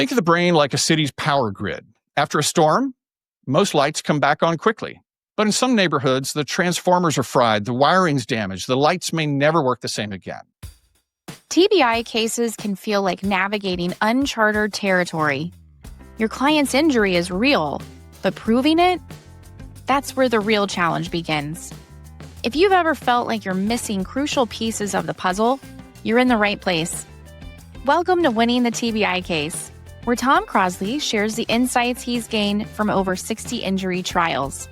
Think of the brain like a city's power grid. After a storm, most lights come back on quickly. But in some neighborhoods, the transformers are fried, the wiring's damaged, the lights may never work the same again. TBI cases can feel like navigating uncharted territory. Your client's injury is real, but proving it? That's where the real challenge begins. If you've ever felt like you're missing crucial pieces of the puzzle, you're in the right place. Welcome to Winning the TBI Case, where Tom Crosley shares the insights he's gained from over 60 injury trials.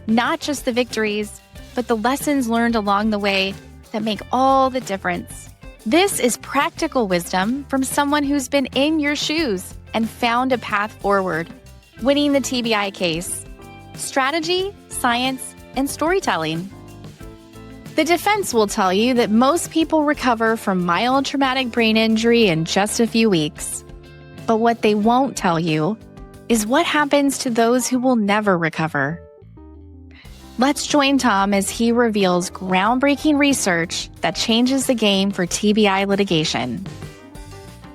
Not just the victories, but the lessons learned along the way that make all the difference. This is practical wisdom from someone who's been in your shoes and found a path forward. Winning the TBI Case. Strategy, science, and storytelling. The defense will tell you that most people recover from mild traumatic brain injury in just a few weeks. But what they won't tell you is what happens to those who will never recover. Let's join Tom as he reveals groundbreaking research that changes the game for TBI litigation.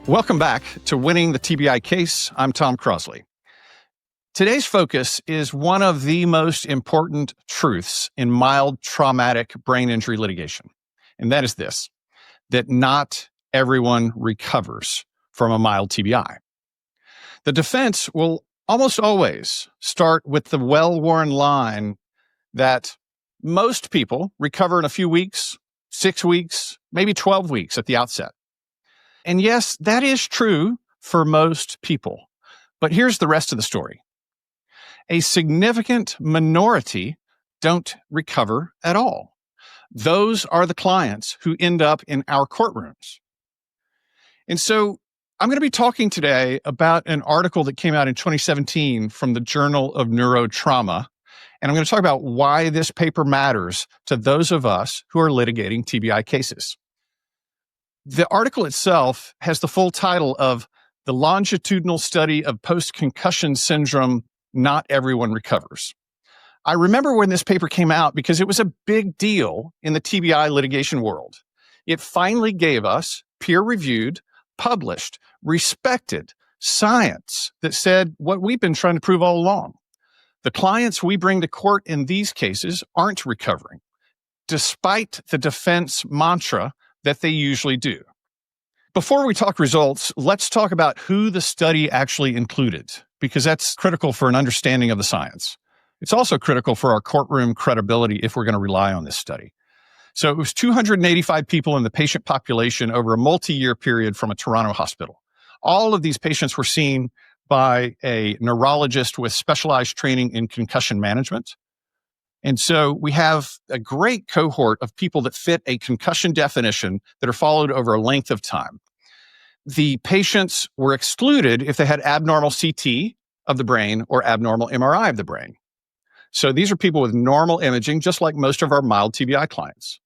Welcome back to Winning the TBI Case. I'm Tom Crosley. Today's focus is one of the most important truths in mild traumatic brain injury litigation. And that is this, that not everyone recovers from a mild TBI. The defense will almost always start with the well-worn line that most people recover in a few weeks, 6 weeks, maybe 12 weeks at the outset. And yes, that is true for most people. But here's the rest of the story. A significant minority don't recover at all. Those are the clients who end up in our courtrooms. And so I'm going to be talking today about an article that came out in 2017 from the Journal of Neurotrauma. And I'm going to talk about why this paper matters to those of us who are litigating TBI cases. The article itself has the full title of The Longitudinal Study of Post-concussion Syndrome, Not Everyone Recovers. I remember when this paper came out because it was a big deal in the TBI litigation world. It finally gave us peer-reviewed, published, respected science that said what we've been trying to prove all along. The clients we bring to court in these cases aren't recovering, despite the defense mantra that they usually do. Before we talk results, let's talk about who the study actually included, because that's critical for an understanding of the science. It's also critical for our courtroom credibility if we're going to rely on this study. So it was 285 people in the patient population over a multi-year period from a Toronto hospital. All of these patients were seen by a neurologist with specialized training in concussion management. And so we have a great cohort of people that fit a concussion definition that are followed over a length of time. The patients were excluded if they had abnormal CT of the brain or abnormal MRI of the brain. So these are people with normal imaging, just like most of our mild TBI clients.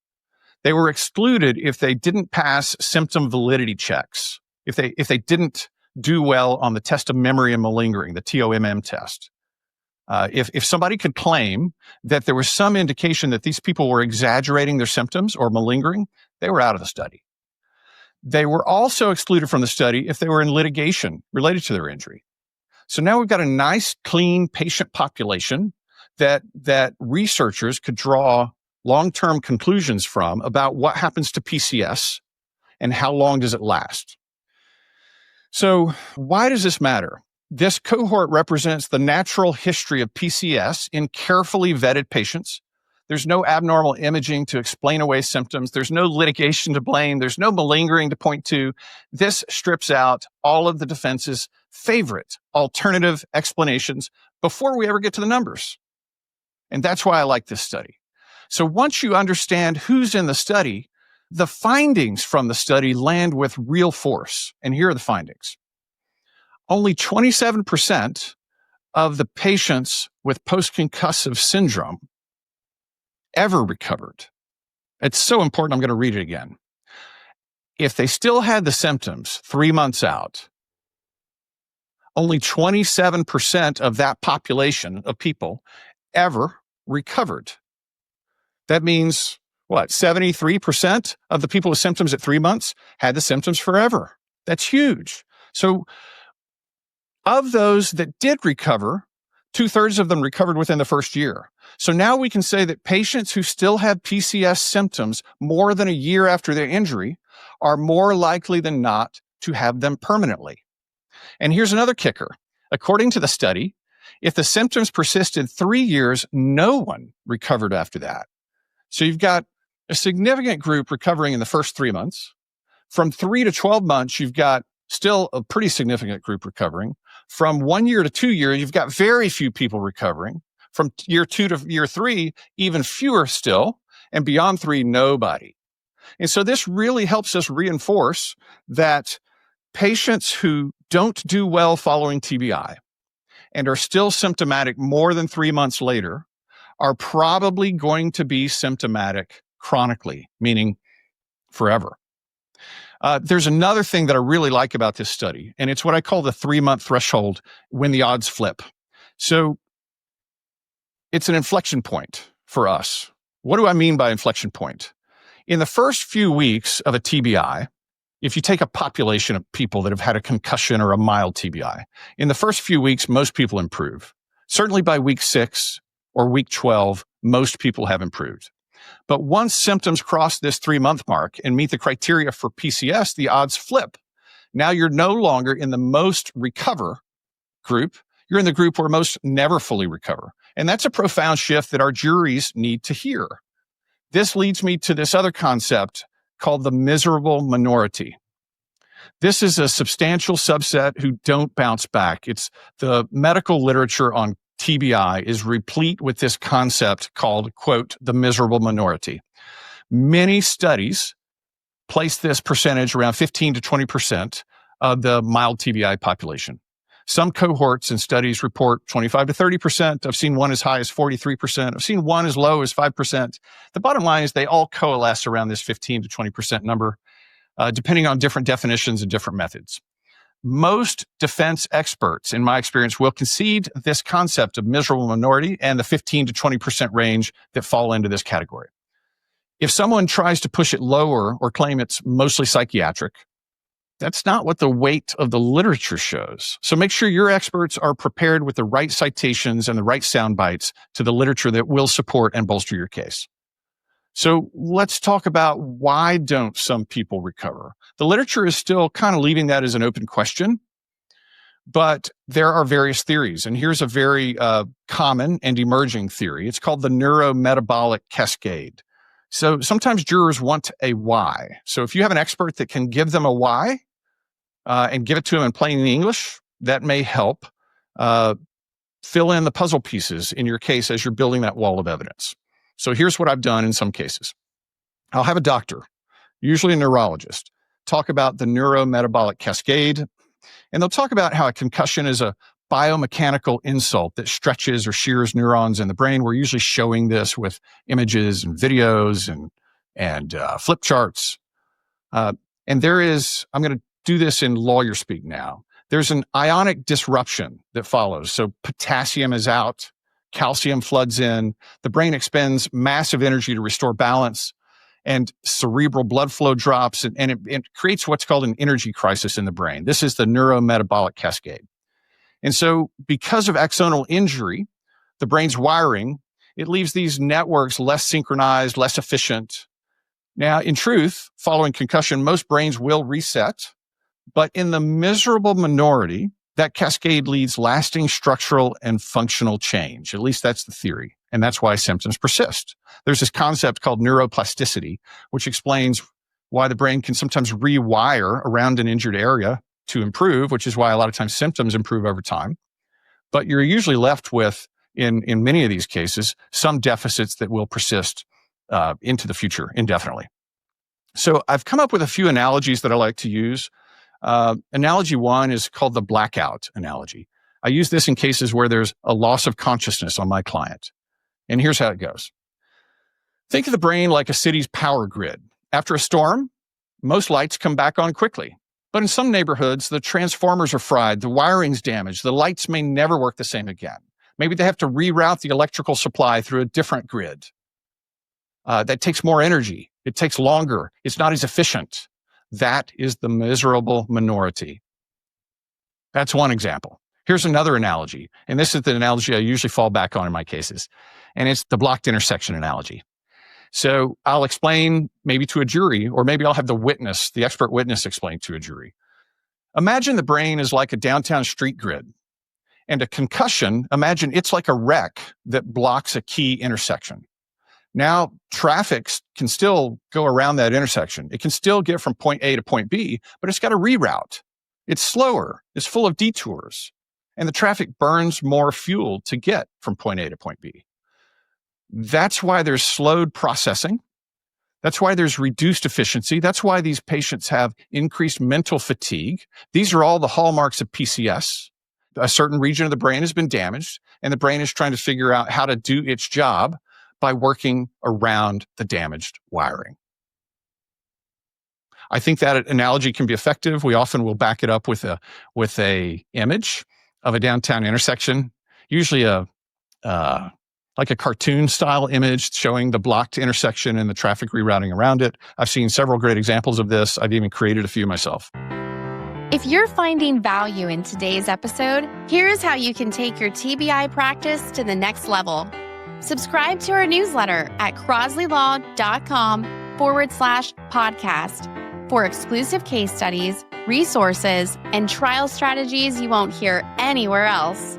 They were excluded if they didn't pass symptom validity checks, if they didn't do well on the test of memory and malingering, the TOMM test. If somebody could claim that there was some indication that these people were exaggerating their symptoms or malingering, they were out of the study. They were also excluded from the study if they were in litigation related to their injury. So now we've got a nice, clean patient population that researchers could draw long-term conclusions from about what happens to PCS and how long does it last. So why does this matter? This cohort represents the natural history of PCS in carefully vetted patients. There's no abnormal imaging to explain away symptoms. There's no litigation to blame. There's no malingering to point to. This strips out all of the defense's favorite alternative explanations before we ever get to the numbers. And that's why I like this study. So once you understand who's in the study, the findings from the study land with real force. And here are the findings. Only 27% of the patients with post-concussive syndrome ever recovered. It's so important, I'm going to read it again. If they still had the symptoms 3 months out, only 27% of that population of people ever recovered. That means what? 73% of the people with symptoms at 3 months had the symptoms forever. That's huge. So Of those that did recover, 2/3 of them recovered within the first year. So now we can say that patients who still have PCS symptoms more than a year after their injury are more likely than not to have them permanently. And here's another kicker. According to the study, if the symptoms persisted 3 years, no one recovered after that. So you've got a significant group recovering in the first 3 months. From 3 to 12 months, you've got still a pretty significant group recovering. From 1 year to 2 years, you've got very few people recovering. From year 2 to year 3, even fewer still. And beyond 3, nobody. And so this really helps us reinforce that patients who don't do well following TBI and are still symptomatic more than 3 months later are probably going to be symptomatic chronically, meaning forever. There's another thing that I really like about this study, and it's what I call the 3-month threshold when the odds flip. So it's an inflection point for us. What do I mean by inflection point? In the first few weeks of a TBI, if you take a population of people that have had a concussion or a mild TBI, in the first few weeks, most people improve. Certainly by week 6 or week 12, most people have improved. But once symptoms cross this 3-month mark and meet the criteria for PCS, the odds flip. Now you're no longer in the most recover group. You're in the group where most never fully recover. And that's a profound shift that our juries need to hear. This leads me to this other concept called the miserable minority. This is a substantial subset who don't bounce back. It's the medical literature on TBI is replete with this concept called, quote, the miserable minority. Many studies place this percentage around 15 to 20% of the mild TBI population. Some cohorts and studies report 25 to 30%. I've seen one as high as 43%. I've seen one as low as 5%. The bottom line is they all coalesce around this 15 to 20% number, depending on different definitions and different methods. Most defense experts, in my experience, will concede this concept of miserable minority and the 15 to 20% range that fall into this category. If someone tries to push it lower or claim it's mostly psychiatric, that's not what the weight of the literature shows. So make sure your experts are prepared with the right citations and the right sound bites to the literature that will support and bolster your case. So let's talk about why don't some people recover? The literature is still kind of leaving that as an open question, but there are various theories. And here's a very common and emerging theory. It's called the neurometabolic cascade. So sometimes jurors want a why. So if you have an expert that can give them a why and give it to them in plain English, that may help fill in the puzzle pieces in your case as you're building that wall of evidence. So here's what I've done in some cases. I'll have a doctor, usually a neurologist, talk about the neurometabolic cascade, and they'll talk about how a concussion is a biomechanical insult that stretches or shears neurons in the brain. We're usually showing this with images and videos and flip charts. And I'm going to do this in lawyer speak now. There's an ionic disruption that follows. So potassium is out, calcium floods in, the brain expends massive energy to restore balance, and cerebral blood flow drops, and it creates what's called an energy crisis in the brain. This is the neurometabolic cascade. And so because of axonal injury, the brain's wiring, it leaves these networks less synchronized, less efficient. Now, in truth, following concussion, most brains will reset, but in the miserable minority, that cascade leads lasting structural and functional change. At least that's the theory. And that's why symptoms persist. There's this concept called neuroplasticity, which explains why the brain can sometimes rewire around an injured area to improve, which is why a lot of times symptoms improve over time. But you're usually left with, in many of these cases, some deficits that will persist into the future indefinitely. So I've come up with a few analogies that I like to use. Analogy one is called the blackout analogy. I use this in cases where there's a loss of consciousness on my client. And here's how it goes. Think of the brain like a city's power grid. After a storm, most lights come back on quickly. But in some neighborhoods, the transformers are fried, the wiring's damaged, the lights may never work the same again. Maybe they have to reroute the electrical supply through a different grid. That takes more energy. It takes longer. It's not as efficient. That is the miserable minority. That's one example. Here's another analogy, and this is the analogy I usually fall back on in my cases, and it's the blocked intersection analogy. So I'll explain maybe to a jury, or maybe I'll have the expert witness explain to a jury. Imagine the brain is like a downtown street grid, and a concussion, imagine it's like a wreck that blocks a key intersection. Now, traffic can still go around that intersection. It can still get from point A to point B, but it's got to reroute. It's slower. It's full of detours. And the traffic burns more fuel to get from point A to point B. That's why there's slowed processing. That's why there's reduced efficiency. That's why these patients have increased mental fatigue. These are all the hallmarks of PCS. A certain region of the brain has been damaged, and the brain is trying to figure out how to do its job by working around the damaged wiring. I think that analogy can be effective. We often will back it up with a image of a downtown intersection, usually like a cartoon style image showing the blocked intersection and the traffic rerouting around it. I've seen several great examples of this. I've even created a few myself. If you're finding value in today's episode, here's how you can take your TBI practice to the next level. Subscribe to our newsletter at crosleylaw.com/podcast for exclusive case studies, resources, and trial strategies you won't hear anywhere else.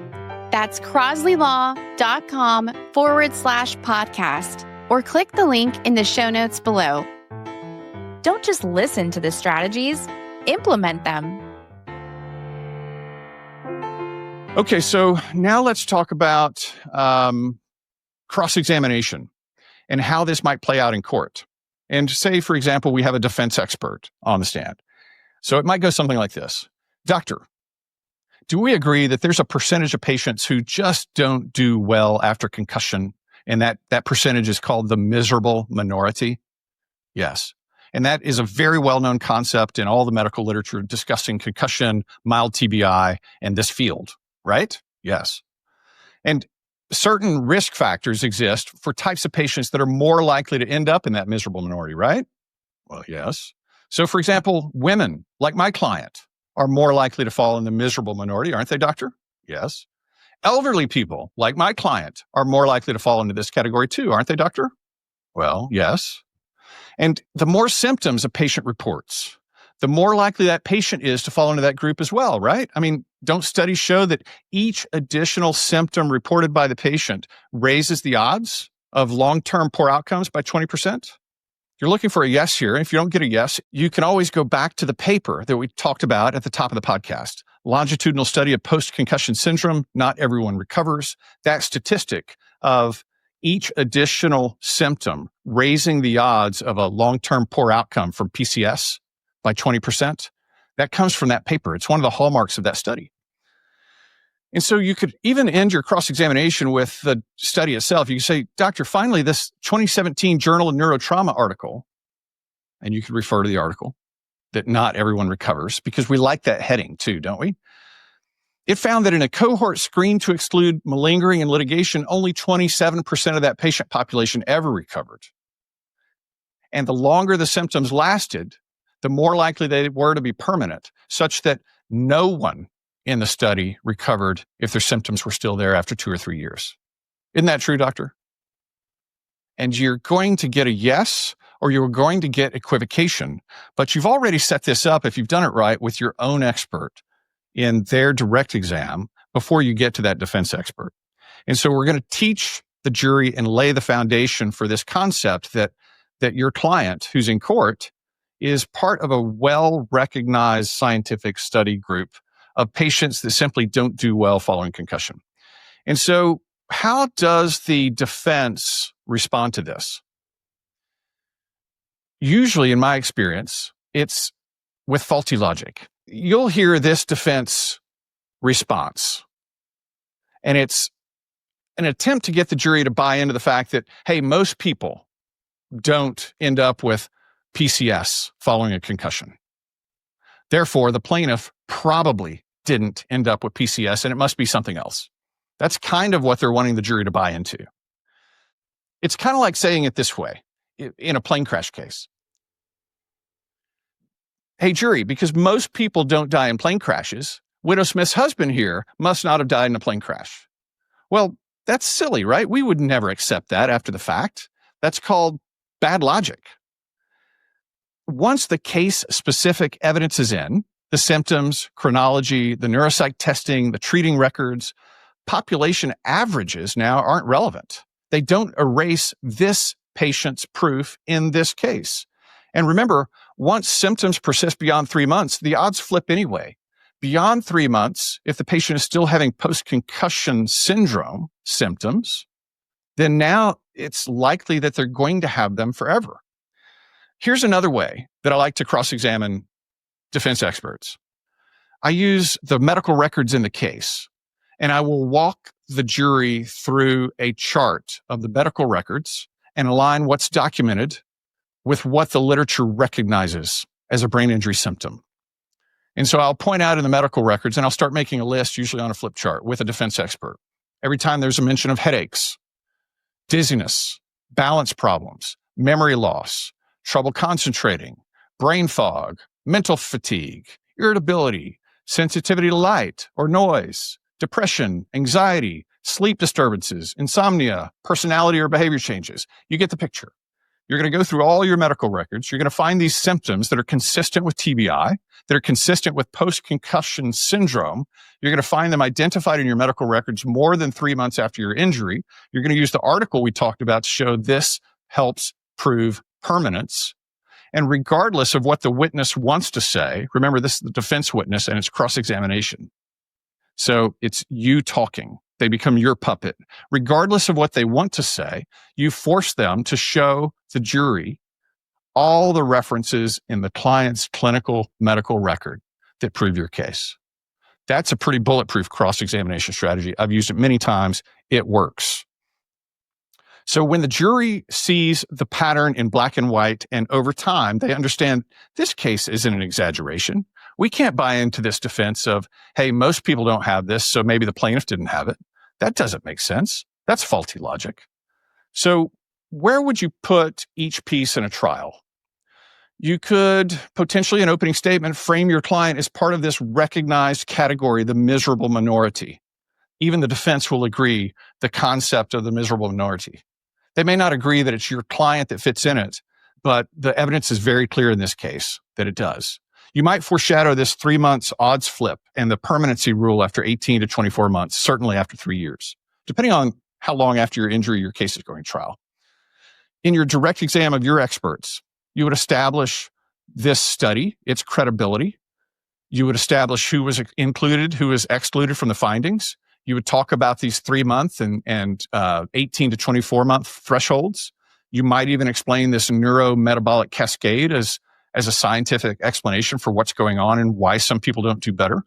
That's crosleylaw.com/podcast, or click the link in the show notes below. Don't just listen to the strategies, implement them. Okay, so now let's talk about cross-examination and how this might play out in court. And say, for example, we have a defense expert on the stand. So it might go something like this. Doctor, do we agree that there's a percentage of patients who just don't do well after concussion, and that percentage is called the miserable minority? Yes. And that is a very well-known concept in all the medical literature discussing concussion, mild TBI, and this field, right? Yes. And certain risk factors exist for types of patients that are more likely to end up in that miserable minority, right? Well, yes. So, for example, women, like my client, are more likely to fall in the miserable minority, aren't they, doctor? Yes. Elderly people, like my client, are more likely to fall into this category too, aren't they, doctor? Well, yes. And the more symptoms a patient reports, the more likely that patient is to fall into that group as well, right? I mean, don't studies show that each additional symptom reported by the patient raises the odds of long-term poor outcomes by 20%? You're looking for a yes here. If you don't get a yes, you can always go back to the paper that we talked about at the top of the podcast. Longitudinal study of post-concussion syndrome, not everyone recovers. That statistic of each additional symptom raising the odds of a long-term poor outcome from PCS by 20%, that comes from that paper. It's one of the hallmarks of that study. And so you could even end your cross-examination with the study itself. You could say, doctor, finally, this 2017 Journal of Neurotrauma article, and you could refer to the article, that not everyone recovers, because we like that heading too, don't we? It found that in a cohort screened to exclude malingering and litigation, only 27% of that patient population ever recovered. And the longer the symptoms lasted, the more likely they were to be permanent, such that no one in the study recovered if their symptoms were still there after 2 or 3 years. Isn't that true, doctor? And you're going to get a yes, or you're going to get equivocation, but you've already set this up, if you've done it right, with your own expert in their direct exam before you get to that defense expert. And so we're going to teach the jury and lay the foundation for this concept that your client who's in court is part of a well-recognized scientific study group of patients that simply don't do well following concussion. And so how does the defense respond to this? Usually, in my experience, it's with faulty logic. You'll hear this defense response, and it's an attempt to get the jury to buy into the fact that, hey, most people don't end up with PCS following a concussion. Therefore, the plaintiff probably didn't end up with PCS, and it must be something else. That's kind of what they're wanting the jury to buy into. It's kind of like saying it this way in a plane crash case. Hey, jury, because most people don't die in plane crashes, Widow Smith's husband here must not have died in a plane crash. Well, that's silly, right? We would never accept that after the fact. That's called bad logic. Once the case-specific evidence is in, the symptoms, chronology, the neuropsych testing, the treating records, population averages now aren't relevant. They don't erase this patient's proof in this case. And remember, once symptoms persist beyond 3 months, the odds flip anyway. Beyond 3 months, if the patient is still having post-concussion syndrome symptoms, then now it's likely that they're going to have them forever. Here's another way that I like to cross-examine defense experts. I use the medical records in the case, and I will walk the jury through a chart of the medical records and align what's documented with what the literature recognizes as a brain injury symptom. And so I'll point out in the medical records, and I'll start making a list, usually on a flip chart, with a defense expert. Every time there's a mention of headaches, dizziness, balance problems, memory loss, trouble concentrating, brain fog, mental fatigue, irritability, sensitivity to light or noise, depression, anxiety, sleep disturbances, insomnia, personality or behavior changes. You get the picture. You're going to go through all your medical records. You're going to find these symptoms that are consistent with TBI, that are consistent with post-concussion syndrome. You're going to find them identified in your medical records more than 3 months after your injury. You're going to use the article we talked about to show this helps prove permanence. And regardless of what the witness wants to say, remember, this is the defense witness and it's cross-examination. So it's you talking. They become your puppet. Regardless of what they want to say, you force them to show the jury all the references in the client's clinical medical record that prove your case. That's a pretty bulletproof cross-examination strategy. I've used it many times. It works. So when the jury sees the pattern in black and white, and over time, they understand this case isn't an exaggeration. We can't buy into this defense of, hey, most people don't have this, so maybe the plaintiff didn't have it. That doesn't make sense. That's faulty logic. So where would you put each piece in a trial? You could potentially, in opening statement, frame your client as part of this recognized category, the miserable minority. Even the defense will agree the concept of the miserable minority. They may not agree that it's your client that fits in it, but the evidence is very clear in this case that it does. You might foreshadow this 3 months odds flip and the permanency rule after 18 to 24 months, certainly after 3 years, depending on how long after your injury your case is going to trial. In your direct exam of your experts, you would establish this study, its credibility. You would establish who was included, who was excluded from the findings. You would talk about these 3 month and 18 to 24 month thresholds. You might even explain this neurometabolic cascade as a scientific explanation for what's going on and why some people don't do better.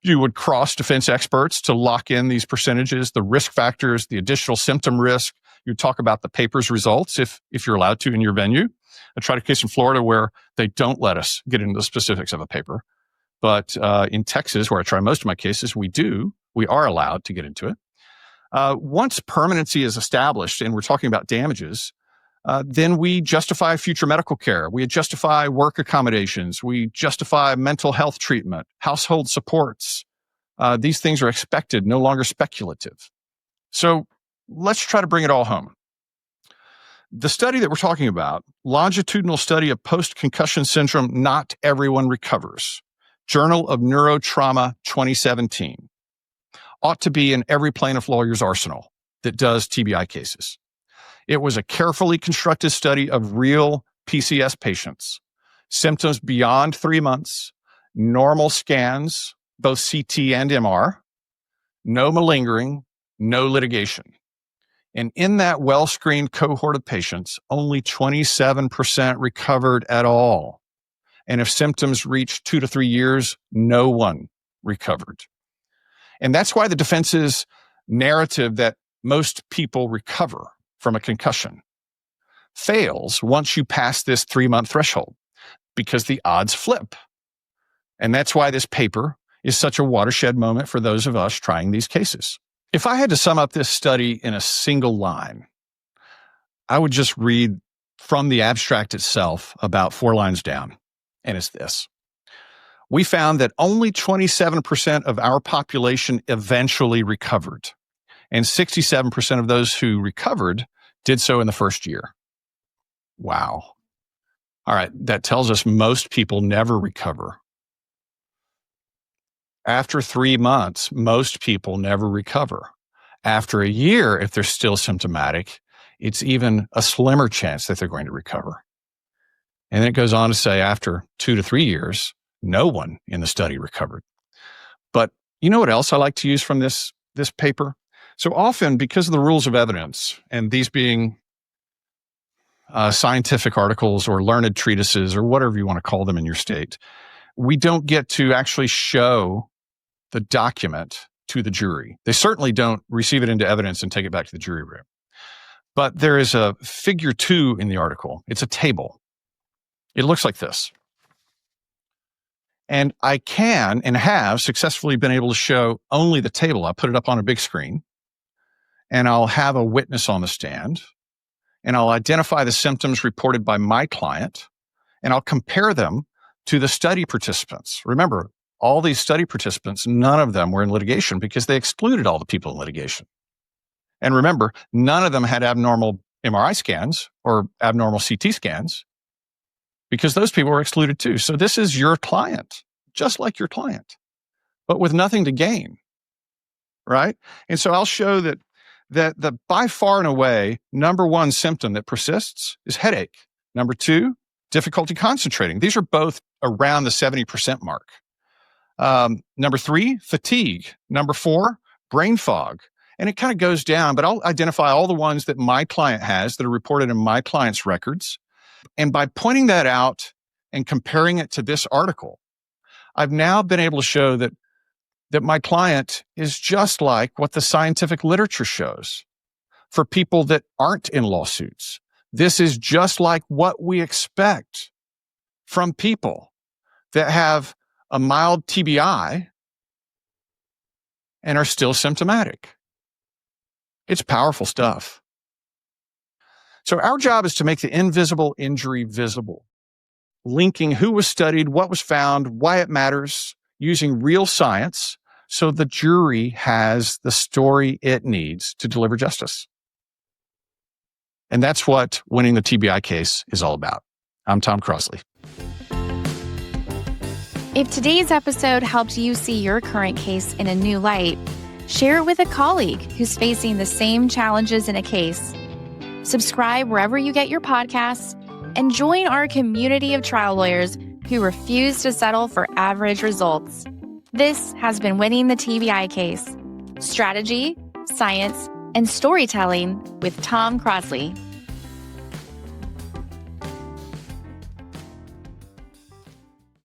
You would cross defense experts to lock in these percentages, the risk factors, the additional symptom risk. You talk about the paper's results if you're allowed to in your venue. I tried a case in Florida where they don't let us get into the specifics of a paper. But in Texas, where I try most of my cases, we are allowed to get into it. Once permanency is established and we're talking about damages, then we justify future medical care. We justify work accommodations. We justify mental health treatment, household supports. These things are expected, no longer speculative. So let's try to bring it all home. The study that we're talking about, longitudinal study of post-concussion syndrome, not everyone recovers. Journal of Neurotrauma 2017. Ought to be in every plaintiff lawyer's arsenal that does TBI cases. It was a carefully constructed study of real PCS patients, symptoms beyond 3 months, normal scans, both CT and MR, no malingering, no litigation. And in that well-screened cohort of patients, only 27% recovered at all. And if symptoms reached 2 to 3 years, no one recovered. And that's why the defense's narrative that most people recover from a concussion fails once you pass this 3 month threshold, because the odds flip. And that's why this paper is such a watershed moment for those of us trying these cases. If I had to sum up this study in a single line, I would just read from the abstract itself about 4 lines down. And it's this. we found that only 27% of our population eventually recovered, and 67% of those who recovered did so in the first year. Wow. All right, that tells us most people never recover. After 3 months, most people never recover. After a year, if they're still symptomatic, it's even a slimmer chance that they're going to recover. And then it goes on to say after 2 to 3 years, no one in the study recovered. But you know what else I like to use from this paper? So often, because of the rules of evidence, and these being scientific articles or learned treatises or whatever you want to call them in your state, we don't get to actually show the document to the jury. They certainly don't receive it into evidence and take it back to the jury room. But there is a figure 2 in the article. It's a table. It looks like this. And I can and have successfully been able to show only the table. I'll put it up on a big screen, and I'll have a witness on the stand, and I'll identify the symptoms reported by my client, and I'll compare them to the study participants. Remember, all these study participants, none of them were in litigation because they excluded all the people in litigation. And remember, none of them had abnormal MRI scans or abnormal CT scans because those people were excluded too. So this is your client, just like your client, but with nothing to gain, right? And so I'll show that the by far and away number one symptom that persists is headache. Number 2, difficulty concentrating. These are both around the 70% mark. Number 3, fatigue. Number 4, brain fog. And it kind of goes down, but I'll identify all the ones that my client has that are reported in my client's records. And by pointing that out and comparing it to this article, I've now been able to show that my client is just like what the scientific literature shows for people that aren't in lawsuits. This is just like what we expect from people that have a mild TBI and are still symptomatic. It's powerful stuff. So our job is to make the invisible injury visible, linking who was studied, what was found, why it matters, using real science so the jury has the story it needs to deliver justice. And that's what Winning the TBI Case is all about. I'm Tom Crosley. If today's episode helped you see your current case in a new light, share it with a colleague who's facing the same challenges in a case. Subscribe wherever you get your podcasts and join our community of trial lawyers who refuse to settle for average results. This has been Winning the TBI Case. Strategy, science, and storytelling with Tom Crosley.